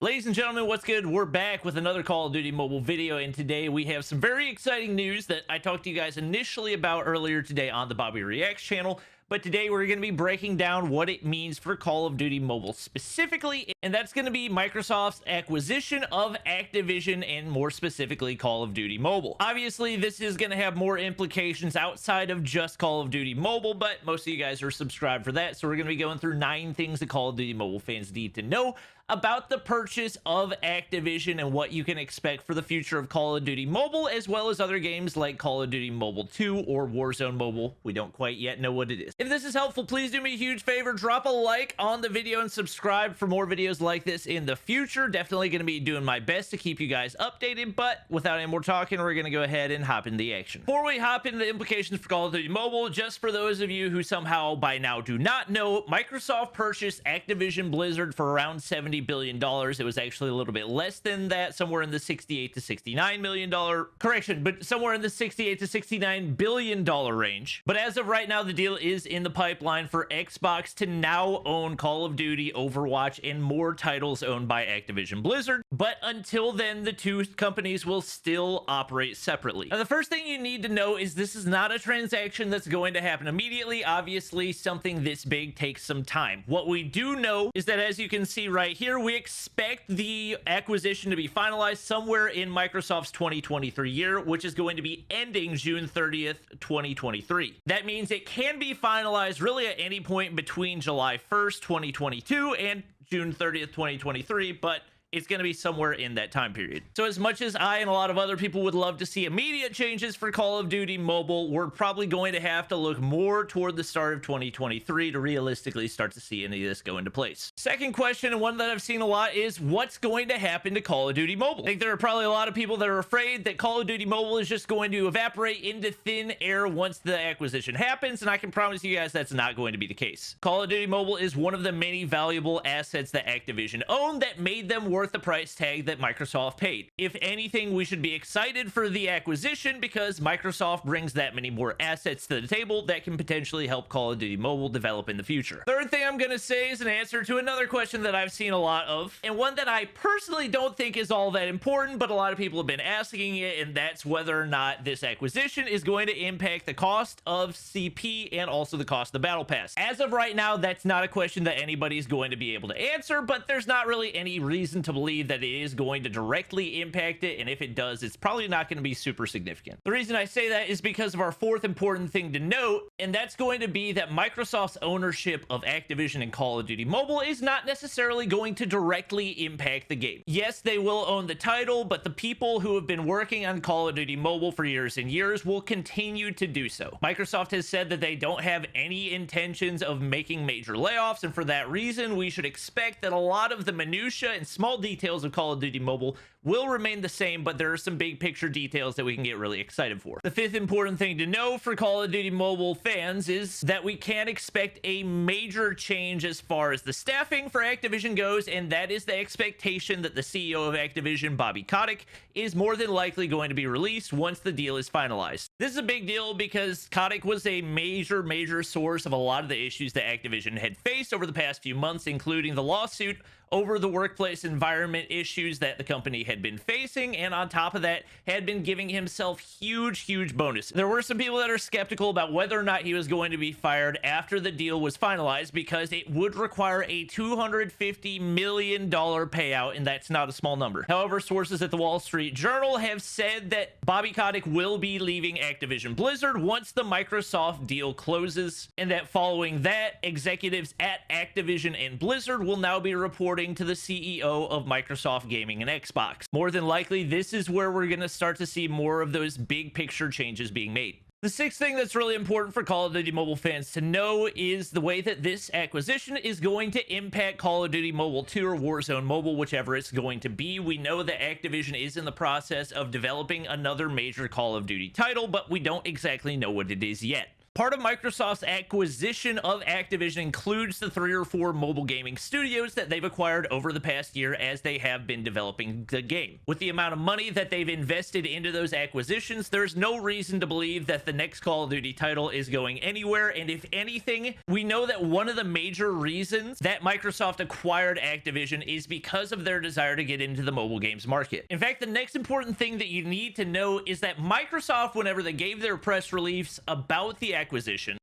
Ladies and gentlemen, what's good? We're back with another Call of Duty Mobile video, and today we have some very exciting news that I talked to you guys initially about earlier today on the Bobby Reacts channel. But today we're going to be breaking down what it means for Call of Duty Mobile specifically, and that's going to be Microsoft's acquisition of Activision and more specifically Call of Duty Mobile. Obviously, this is going to have more implications outside of just Call of Duty Mobile, but most of you guys are subscribed for that, so we're going to be going through 9 things that Call of Duty Mobile fans need to know about the purchase of Activision and what you can expect for the future of Call of Duty Mobile, as well as other games like Call of Duty Mobile 2 or Warzone Mobile. We don't quite yet know what it is. If this is helpful, please do me a huge favor, drop a like on the video and subscribe for more videos like this in the future. Definitely going to be doing my best to keep you guys updated, but without any more talking, we're going to go ahead and hop into the action. Before we hop into the implications for Call of Duty Mobile, just for those of you who somehow by now do not know, Microsoft purchased Activision Blizzard for around $70 billion. It was actually a little bit less than that, somewhere in the $68 to $69 million correction, but somewhere in the $68 to $69 billion range. But as of right now, the deal is in the pipeline for Xbox to now own Call of Duty, Overwatch, and more titles owned by Activision Blizzard. But until then, the two companies will still operate separately. Now, the first thing you need to know is this is not a transaction that's going to happen immediately. Obviously, something this big takes some time. What we do know is that, as you can see right here, we expect the acquisition to be finalized somewhere in Microsoft's 2023 year, which is going to be ending June 30th, 2023. That means it can be finalized really at any point between July 1st, 2022 and June 30th, 2023, but it's going to be somewhere in that time period. So as much as I and a lot of other people would love to see immediate changes for Call of Duty Mobile, we're probably going to have to look more toward the start of 2023 to realistically start to see any of this go into place. Second question, and one that I've seen a lot, is what's going to happen to Call of Duty Mobile? I think there are probably a lot of people that are afraid that Call of Duty Mobile is just going to evaporate into thin air once the acquisition happens, and I can promise you guys that's not going to be the case. Call of Duty Mobile is one of the many valuable assets that Activision owned that made them worth the price tag that Microsoft paid. If anything, we should be excited for the acquisition because Microsoft brings that many more assets to the table that can potentially help Call of Duty Mobile develop in the future. Third thing I'm going to say is an answer to another question that I've seen a lot of, and one that I personally don't think is all that important, but a lot of people have been asking it, and that's whether or not this acquisition is going to impact the cost of CP and also the cost of the Battle Pass. As of right now, that's not a question that anybody's going to be able to answer, but there's not really any reason to believe that it is going to directly impact it, and if it does, it's probably not going to be super significant. The reason I say that is because of our fourth important thing to note, and that's going to be that Microsoft's ownership of Activision and Call of Duty Mobile is not necessarily going to directly impact the game. Yes, they will own the title, but the people who have been working on Call of Duty Mobile for years and years will continue to do so. Microsoft has said that they don't have any intentions of making major layoffs, and for that reason, we should expect that a lot of the minutia and small details of Call of Duty Mobile will remain the same, but there are some big picture details that we can get really excited for. The fifth important thing to know for Call of Duty Mobile fans is that we can expect a major change as far as the staffing for Activision goes, and that is the expectation that the CEO of Activision, Bobby Kotick, is more than likely going to be released once the deal is finalized. This is a big deal because Kotick was a major source of a lot of the issues that Activision had faced over the past few months, including the lawsuit over the workplace environment issues that the company had been facing, and on top of that, had been giving himself huge bonuses. There were some people that are skeptical about whether or not he was going to be fired after the deal was finalized because it would require a $250 million payout, and that's not a small number. However, sources at the Wall Street Journal have said that Bobby Kotick will be leaving Activision Blizzard once the Microsoft deal closes, and that following that, executives at Activision and Blizzard will now be reporting to the CEO of Microsoft Gaming and Xbox. More than likely, this is where we're going to start to see more of those big picture changes being made. The sixth thing that's really important for Call of Duty Mobile fans to know is the way that this acquisition is going to impact Call of Duty Mobile 2 or Warzone Mobile, whichever it's going to be. We know that Activision is in the process of developing another major Call of Duty title, but we don't exactly know what it is yet. Part of Microsoft's acquisition of Activision includes the 3 or 4 mobile gaming studios that they've acquired over the past year as they have been developing the game. With the amount of money that they've invested into those acquisitions, there's no reason to believe that the next Call of Duty title is going anywhere, and if anything, we know that one of the major reasons that Microsoft acquired Activision is because of their desire to get into the mobile games market. In fact, the next important thing that you need to know is that Microsoft, whenever they gave their press release about the acquisition,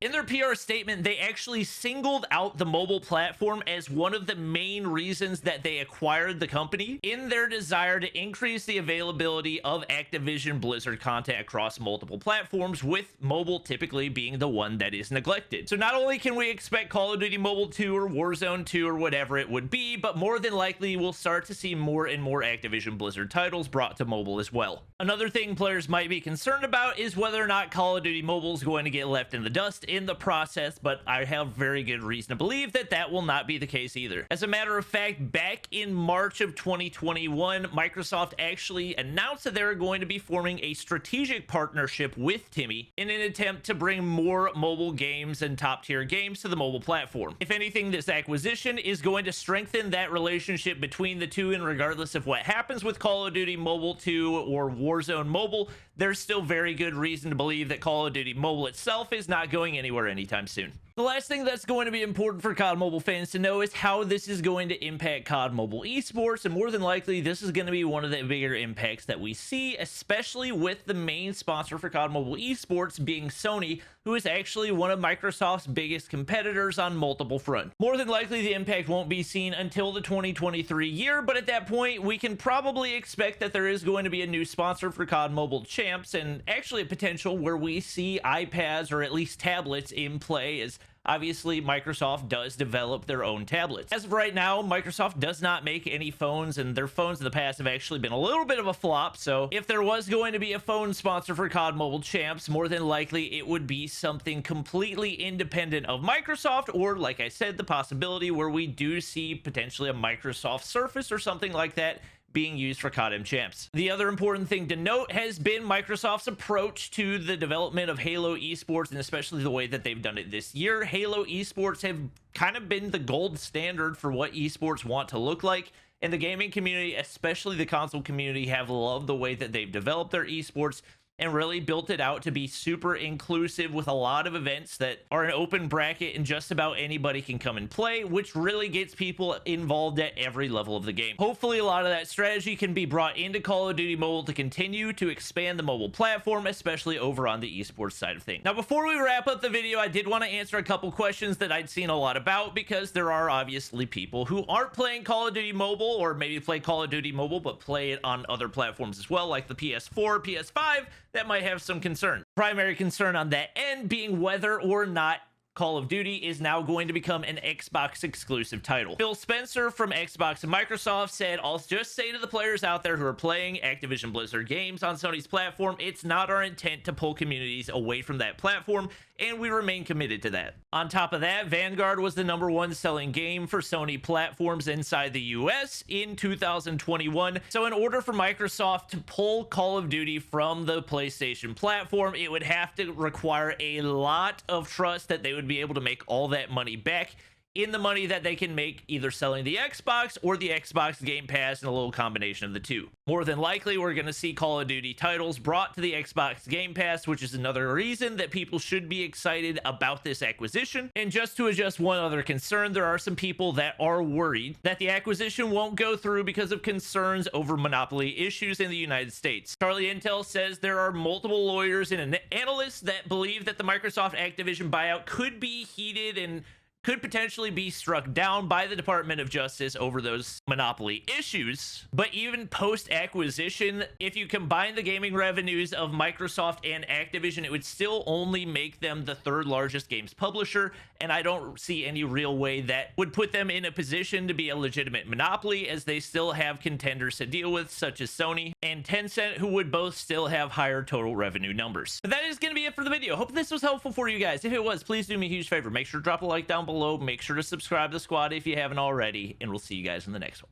in their PR statement, they actually singled out the mobile platform as one of the main reasons that they acquired the company in their desire to increase the availability of Activision Blizzard content across multiple platforms, with mobile typically being the one that is neglected. So not only can we expect Call of Duty Mobile 2 or Warzone 2 or whatever it would be, but more than likely we'll start to see more and more Activision Blizzard titles brought to mobile as well. Another thing players might be concerned about is whether or not Call of Duty Mobile is going to get left in the dust in the process, but I have very good reason to believe that that will not be the case either. As a matter of fact, back in March of 2021, Microsoft actually announced that they were going to be forming a strategic partnership with Timmy in an attempt to bring more mobile games and top-tier games to the mobile platform. If anything, this acquisition is going to strengthen that relationship between the two, and regardless of what happens with Call of Duty Mobile 2 or Warzone Mobile, there's still very good reason to believe that Call of Duty Mobile itself is not going anywhere anytime soon. The last thing that's going to be important for COD Mobile fans to know is how this is going to impact COD Mobile esports, and more than likely this is going to be one of the bigger impacts that we see, especially with the main sponsor for COD Mobile esports being Sony, who is actually one of Microsoft's biggest competitors on multiple fronts. More than likely the impact won't be seen until the 2023 year, but at that point we can probably expect that there is going to be a new sponsor for COD Mobile Champs, and actually a potential where we see iPads or at least tablets in play, as obviously Microsoft does develop their own tablets. As of right now, Microsoft does not make any phones, and their phones in the past have actually been a little bit of a flop. So if there was going to be a phone sponsor for COD Mobile Champs, more than likely it would be something completely independent of Microsoft, or like I said, the possibility where we do see potentially a Microsoft Surface or something like that being used for CODM champs. The other important thing to note has been Microsoft's approach to the development of Halo esports, and especially the way that they've done it this year. Halo esports have kind of been the gold standard for what esports want to look like, and the gaming community, especially the console community, have loved the way that they've developed their esports and really built it out to be super inclusive, with a lot of events that are an open bracket and just about anybody can come and play, which really gets people involved at every level of the game. Hopefully a lot of that strategy can be brought into Call of Duty Mobile to continue to expand the mobile platform, especially over on the esports side of things. Now, before we wrap up the video, I did want to answer a couple questions that I'd seen a lot about, because there are obviously people who aren't playing Call of Duty Mobile, or maybe play Call of Duty Mobile but play it on other platforms as well, like the PS4, PS5, that might have some concern. Primary concern on that end being whether or not Call of Duty is now going to become an Xbox exclusive title. Phil Spencer from Xbox and Microsoft said, "I'll just say to the players out there who are playing Activision Blizzard games on Sony's platform, it's not our intent to pull communities away from that platform, and we remain committed to that." On top of that, Vanguard was the #1 selling game for Sony platforms inside the US in 2021. So in order for Microsoft to pull Call of Duty from the PlayStation platform, it would have to require a lot of trust that they would be able to make all that money back in the money that they can make either selling the Xbox or the Xbox Game Pass, and a little combination of the two. More than likely, we're going to see Call of Duty titles brought to the Xbox Game Pass, which is another reason that people should be excited about this acquisition. And just to address one other concern, there are some people that are worried that the acquisition won't go through because of concerns over monopoly issues in the United States. Charlie Intel says there are multiple lawyers and analysts that believe that the Microsoft Activision buyout could be heated and could potentially be struck down by the Department of Justice over those monopoly issues. But even post-acquisition, if you combine the gaming revenues of Microsoft and Activision, it would still only make them the 3rd largest games publisher, and I don't see any real way that would put them in a position to be a legitimate monopoly, as they still have contenders to deal with, such as Sony and Tencent, who would both still have higher total revenue numbers. But that is going to be it for the video. Hope this was helpful for you guys. If it was, please do me a huge favor. Make sure to drop a like down below. Make sure to subscribe to the squad if you haven't already, and we'll see you guys in the next one.